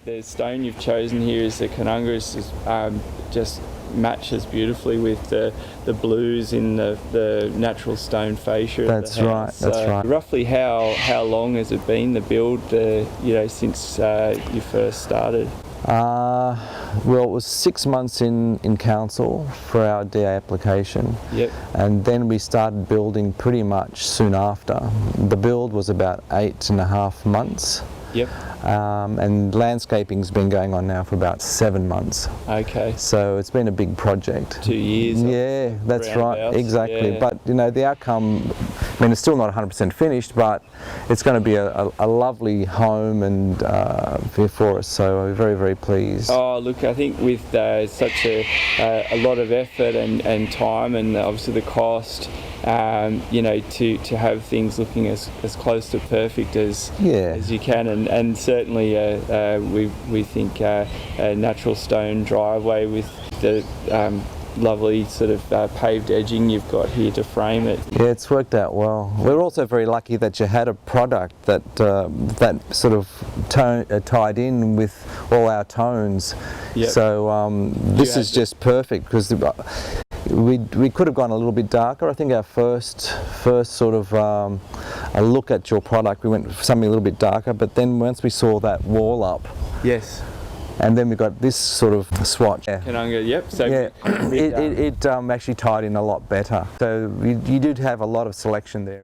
the stone you've chosen here is the Canungus, just matches beautifully with the blues in the natural stone fascia. That's right. That's right. Roughly how long has it been, the build, since you first started? Well, it was 6 months in council for our DA application. Yep. And then we started building pretty much soon after. The build was about 8.5 months. Yep. And landscaping's been going on now for about 7 months. Okay. So it's been a big project. 2 years. Yeah, that's right. Exactly. Yeah. But the outcome, I mean, it's still not 100% finished, but it's going to be a lovely home and for us. So we're very, very pleased. Oh, look, I think with such a lot of effort and time, and obviously the cost, to have things looking as close to perfect as you can, and certainly we think a natural stone driveway with the lovely sort of paved edging you've got here to frame it. Yeah, it's worked out well. We're also very lucky that you had a product that sort of tied in with all our tones. Yep. So this is just perfect, because we could have gone a little bit darker. I think our first sort of a look at your product, we went for something a little bit darker, but then once we saw that wall up, yes, and then we got this sort of swatch. Canunga, yep. So yeah, it actually tied in a lot better. So you did have a lot of selection there.